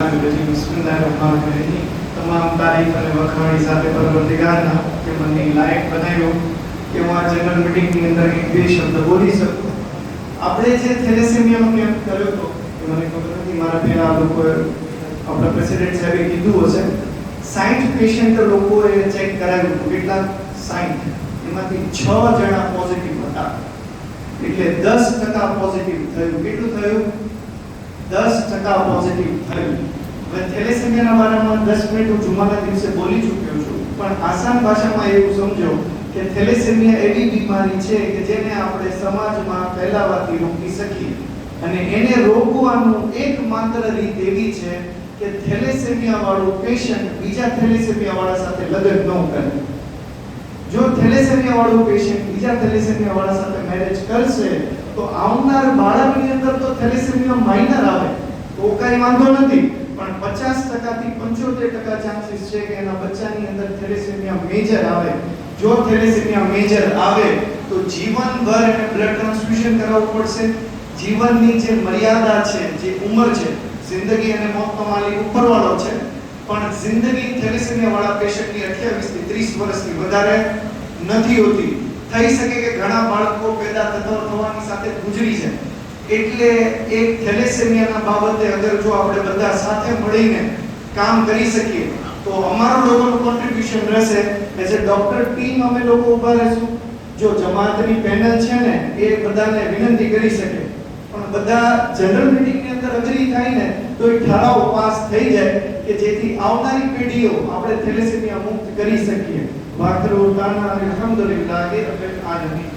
બિસ્મિલ્લાહિર્રહમાનિર્રહીમ। તમામ તારીફ અને વખાણી સાથે પરવરદિગારના કે મને લાયક બનાવ્યો કે હું આ જનરલ મીટિંગની અંદર એક બે શબ્દ બોલી શકું। આપણે જે થેલેસેમિયાનો કેમ્પ કર્યો હતો એ મને ખબર નથી, મારા પહેલા લોકોએ આપણા પ્રેસિડેન્ટ સાહેબે કીધું હશે 60 પેશન્ટ લોકોએ ચેક કરાવ્યું હતું। કેટલા? 60। એમાંથી 6 જણા પોઝિટિવ હતા, એટલે 10% પોઝિટિવ થયું। કેટલું થયું? 10% પોઝિટિવ થયું। હવે થેલેસેમિયાના બારામાં 10 મિનિટ હું જુમાના દિવસે બોલી ચૂક્યો છું, પણ આસાન ભાષામાં એવું સમજો કે થેલેસેમિયા એવી બીમારી છે કે જેને આપણે સમાજમાં ફેલાવાથી રોકી શકીએ, અને એને રોકવાનું એકમાત્ર રીત એવી છે કે થેલેસેમિયા વાળો પેશન્ટ બીજા થેલેસેમિયા વાળા સાથે લગ્ન ન કરે। જો થેલેસેમિયા વાળો પેશન્ટ બીજા થેલેસેમિયા વાળા સાથે મેરેજ કરશે તો આવનાર બાળકની અંદર તો થેલેસેમિયા માઇનર આવે તો કઈ વાંધો નથી, પણ 50% થી 75% ચાન્સીસ છે કે એના બચ્ચાની અંદર થેલેસેમિયા મેજર આવે। જો થેલેસેમિયા મેજર આવે તો જીવનભર એને બ્લડ ટ્રાન્સફ્યુઝન કરાવવું પડશે। જીવનની જે મર્યાદા છે, જે ઉંમર છે, જિંદગી અને મોતનો માલિક ઉપરવાળો છે, પણ જિંદગી થેલેસેમિયા વાળા પેશન્ટની 28 થી 30 વર્ષથી વધારે નથી હોતી। થઈ શકે કે ઘણા બાળકો પેદા થવાની સાથે ગુજરી જાય। એટલે એક થેલેસેમિયાના બાબતે અગર જો આપણે બધા સાથે મળીને કામ કરી શકીએ તો અમારો લોકોનું કોન્ટ્રીબ્યુશન રહેશે। એઝ અ ડોક્ટર ટીમ અમે લોકો ઊભા રહેશું। જો જમાતની પેનલ છે ને એ બધાને વિનંતી કરી શકે, પણ બધા જનરલ મીટિંગની અંદર અગ્રી થાય ને તો એ ઠરાવ પાસ થઈ જાય કે જેથી આવનારી પેઢીઓ આપણે થેલેસેમિયા મુક્ત કરી શકીએ। વાખરો તાના અલહમદુલિલ્લાહી રબ્બિલ આલમીન।